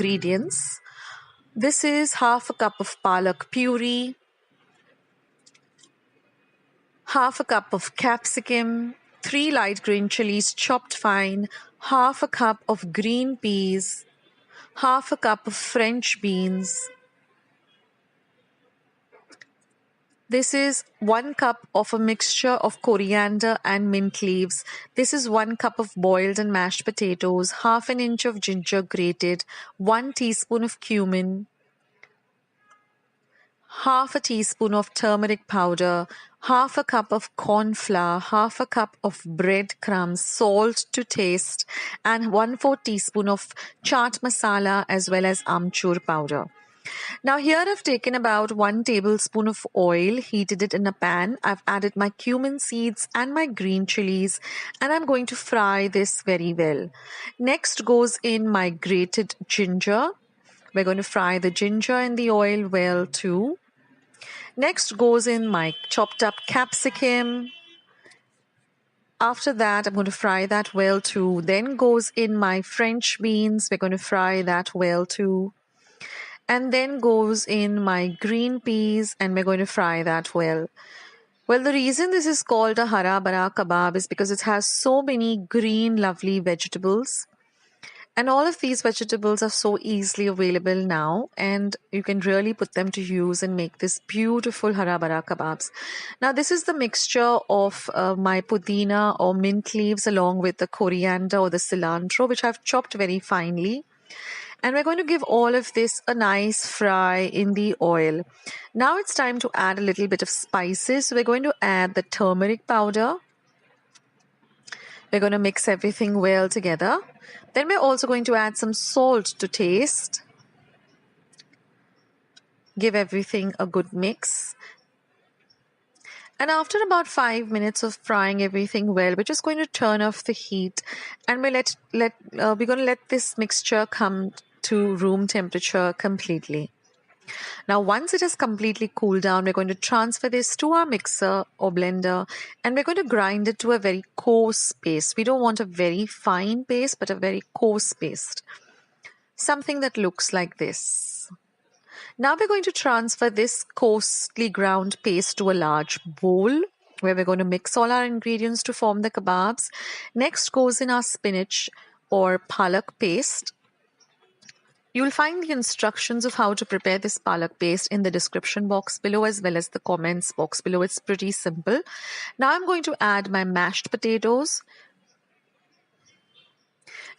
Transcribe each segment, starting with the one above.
ingredients. This is half a cup of palak puree, half a cup of capsicum, 3 light green chilies chopped fine, half a cup of green peas, half a cup of French beans. This is 1 cup of a mixture of coriander and mint leaves. This is 1 cup of boiled and mashed potatoes, half an inch of ginger grated, 1 teaspoon of cumin, half a teaspoon of turmeric powder, half a cup of corn flour, half a cup of breadcrumbs, salt to taste, and 1/4 teaspoon of chaat masala as well as amchur powder. Now here I've taken about 1 tablespoon of oil, heated it in a pan. I've added my cumin seeds and my green chilies, and I'm going to fry this very well. Next goes in my grated ginger. We're going to fry the ginger in the oil well too. Next goes in my chopped up capsicum. After that, I'm going to fry that well too. Then goes in my French beans. We're going to fry that well too. And then goes in my green peas, and we're going to fry that well. Well, the reason this is called a hara bara kebab is because it has so many green, lovely vegetables. And all of these vegetables are so easily available now, and you can really put them to use and make this beautiful hara bara kebabs. Now, this is the mixture of my pudina or mint leaves along with the coriander or the cilantro, which I've chopped very finely. And we're going to give all of this a nice fry in the oil. Now it's time to add a little bit of spices. So we're going to add the turmeric powder. We're going to mix everything well together. Then we're also going to add some salt to taste. Give everything a good mix. And after about 5 minutes of frying everything well, we're just going to turn off the heat, and we're going to let this mixture come to room temperature completely. Now, once it has completely cooled down, we're going to transfer this to our mixer or blender, and we're going to grind it to a very coarse paste. We don't want a very fine paste, but a very coarse paste. Something that looks like this. Now we're going to transfer this coarsely ground paste to a large bowl where we're going to mix all our ingredients to form the kebabs. Next goes in our spinach or palak paste. You'll find the instructions of how to prepare this palak paste in the description box below as well as the comments box below. It's pretty simple. Now I'm going to add my mashed potatoes.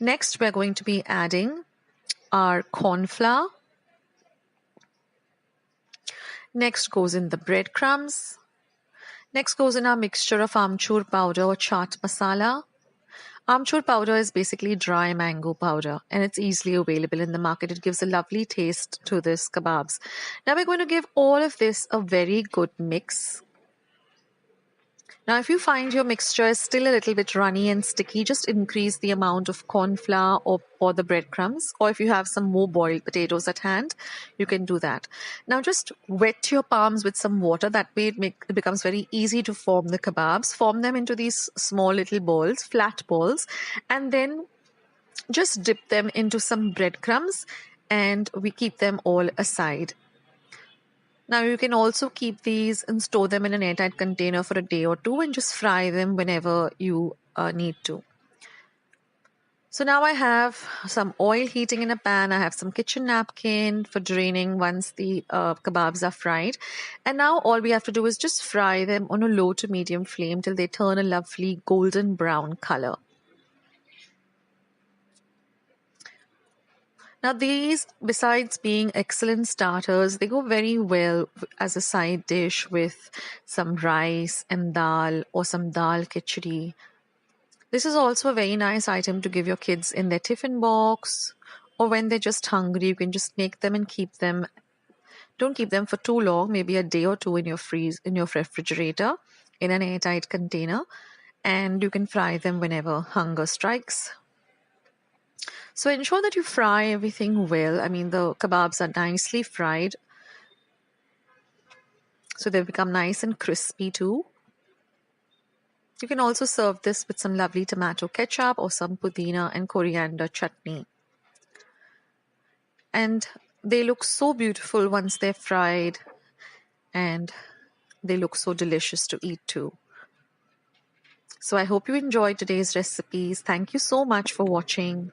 Next, we're going to be adding our corn flour. Next goes in the breadcrumbs. Next goes in our mixture of amchur powder or chaat masala. Amchur powder is basically dry mango powder, and it's easily available in the market. It gives a lovely taste to this kebabs. Now we're going to give all of this a very good mix. Now, if you find your mixture is still a little bit runny and sticky, just increase the amount of corn flour or the breadcrumbs. Or if you have some more boiled potatoes at hand, you can do that. Now, just wet your palms with some water. That way it becomes very easy to form the kebabs. Form them into these small little balls, flat balls, and then just dip them into some breadcrumbs, and we keep them all aside. Now you can also keep these and store them in an airtight container for a day or two and just fry them whenever you need to. So now I have some oil heating in a pan. I have some kitchen napkin for draining once the kebabs are fried. And now all we have to do is just fry them on a low to medium flame till they turn a lovely golden brown color. Now these, besides being excellent starters, they go very well as a side dish with some rice and dal or some dal khichadi. This is also a very nice item to give your kids in their tiffin box, or when they're just hungry, you can just make them and keep them. Don't keep them for too long, maybe a day or two in your refrigerator in an airtight container, and you can fry them whenever hunger strikes. So ensure that you fry everything well. I mean, the kebabs are nicely fried, so they've become nice and crispy too. You can also serve this with some lovely tomato ketchup or some pudina and coriander chutney. and they look so beautiful once they're fried, and they look so delicious to eat too. So I hope you enjoyed today's recipes. Thank you so much for watching.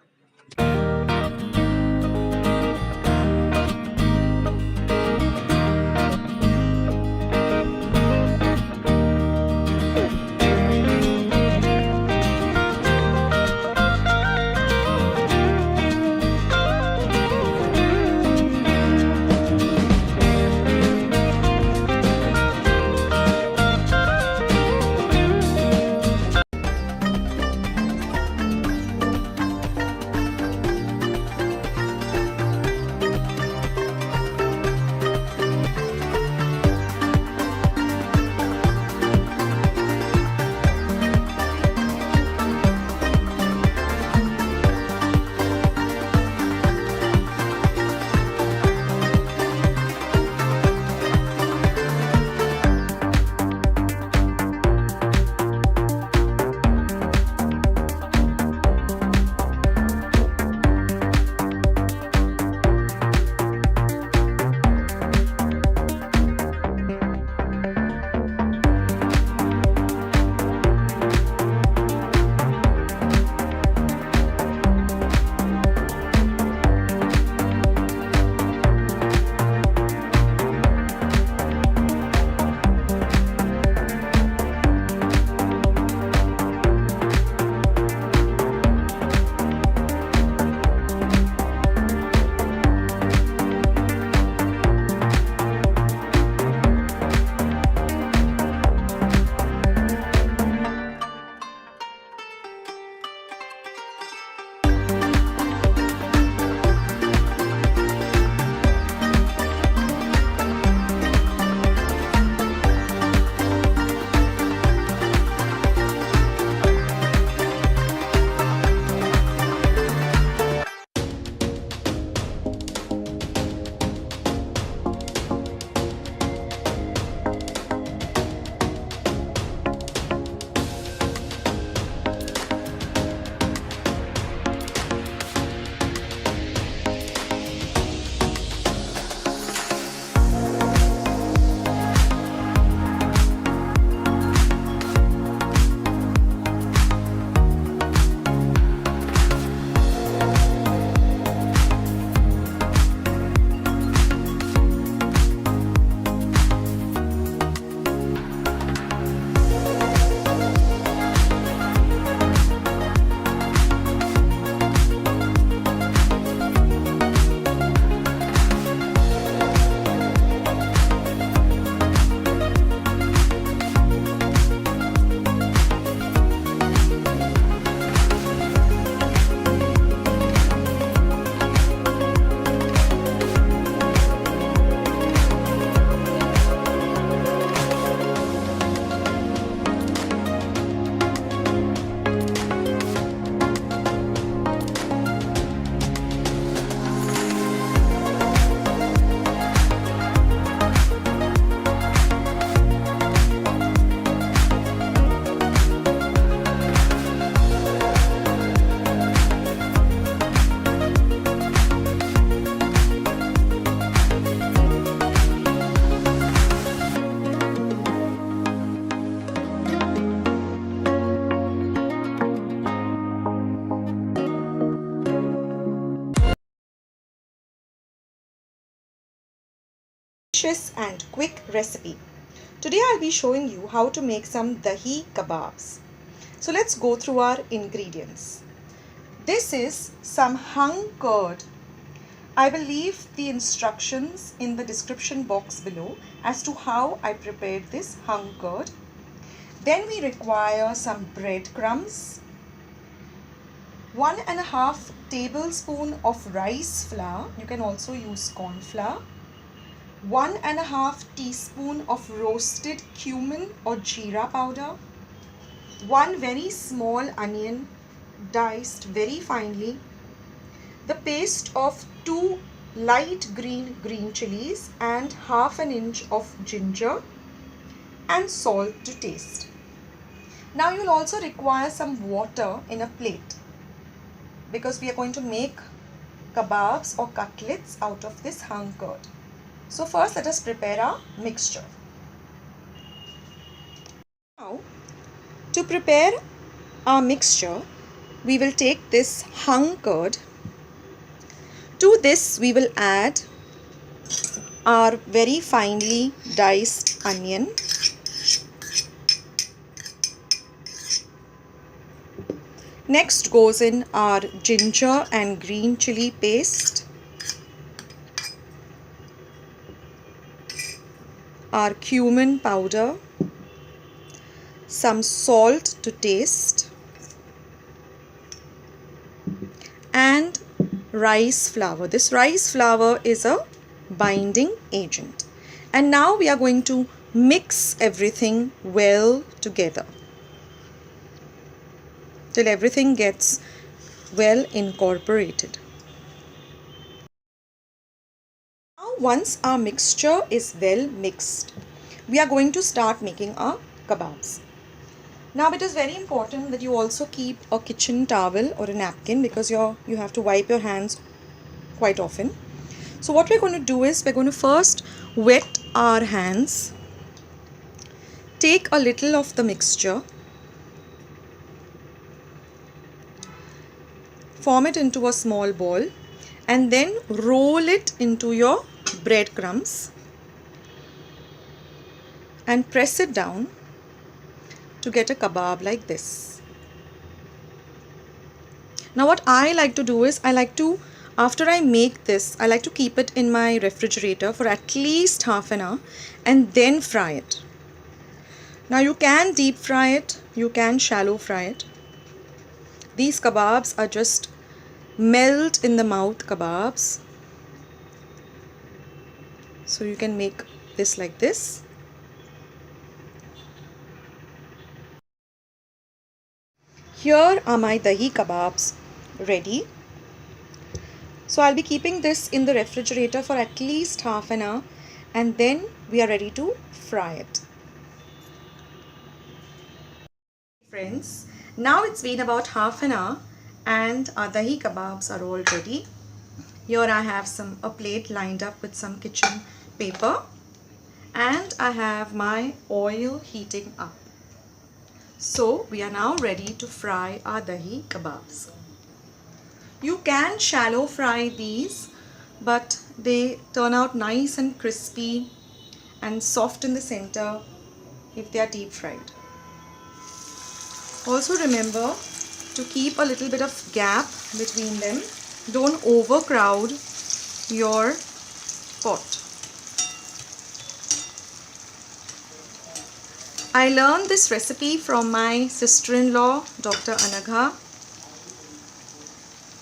Delicious and quick recipe. Today I'll be showing you how to make some dahi kebabs. So let's go through our ingredients. This is some hung curd. I will leave the instructions in the description box below as to how I prepared this hung curd. Then we require some breadcrumbs, 1.5 tablespoon of rice flour. You can also use corn flour. 1.5 teaspoon of roasted cumin or jeera powder, 1 very small onion diced very finely, the paste of 2 light green chilies and half an inch of ginger, and salt to taste. Now you'll also require some water in a plate because we are going to make kebabs or cutlets out of this hung curd. So first let us prepare our mixture. Now to prepare our mixture, we will take this hung curd. To this we will add our very finely diced onion, next goes in our ginger and green chili paste, our cumin powder, some salt to taste, and rice flour. This rice flour is a binding agent. And now we are going to mix everything well together till everything gets well incorporated. Now once our mixture is well mixed, we are going to start making our kebabs. Now it is very important that you also keep a kitchen towel or a napkin because you have to wipe your hands quite often. So what we're going to do is we're going to first wet our hands, take a little of the mixture, form it into a small ball, and then roll it into your breadcrumbs and press it down to get a kebab like this. Now what I like to do is after I make this, I like to keep it in my refrigerator for at least half an hour and then fry it. Now you can deep fry it, you can shallow fry it. These kebabs are just melt in the mouth kebabs. So you can make this like this. Here are my dahi kebabs ready. So I'll be keeping this in the refrigerator for at least half an hour and then we are ready to fry it. Friends, now it's been about half an hour and our dahi kebabs are all ready. Here I have a plate lined up with some kitchen paper and I have my oil heating up. So we are now ready to fry our dahi kebabs. You can shallow fry these, but they turn out nice and crispy and soft in the center if they are deep fried. Also remember to keep a little bit of gap between them. Don't overcrowd your pot. I learned this recipe from my sister-in-law, Dr. Anagha.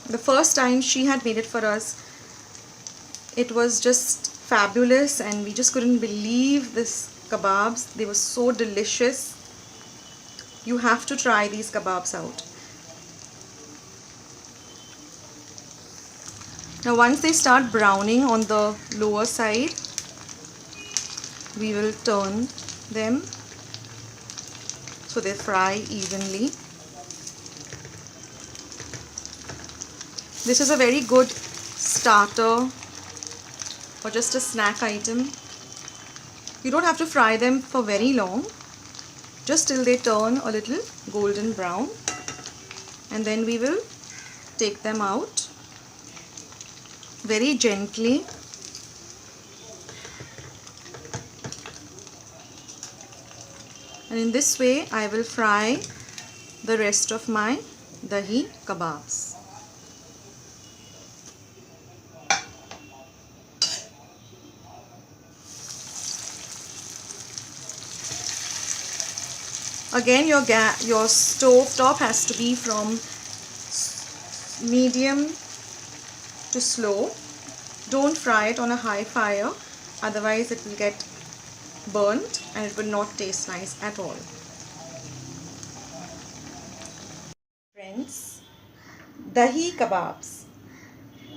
The first time she had made it for us, it was just fabulous and we just couldn't believe this kebabs. They were so delicious. You have to try these kebabs out. Now once they start browning on the lower side, we will turn them so they fry evenly. This is a very good starter or just a snack item. You don't have to fry them for very long, just till they turn a little golden brown, and then we will take them out very gently. And in this way I will fry the rest of my dahi kebabs. Again, your stove top has to be from medium to slow. Don't fry it on a high fire, otherwise it will get burnt and it will not taste nice at all. Friends, dahi kebabs.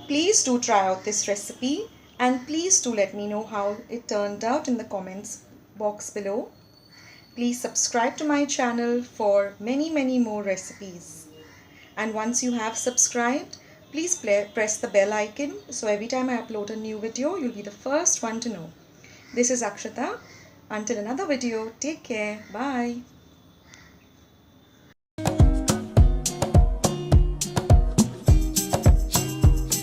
Please do try out this recipe and please do let me know how it turned out in the comments box below. Please subscribe to my channel for many more recipes. And once you have subscribed, Please press the bell icon so every time I upload a new video, you'll be the first one to know. This is Akshata. Until another video, take care. Bye.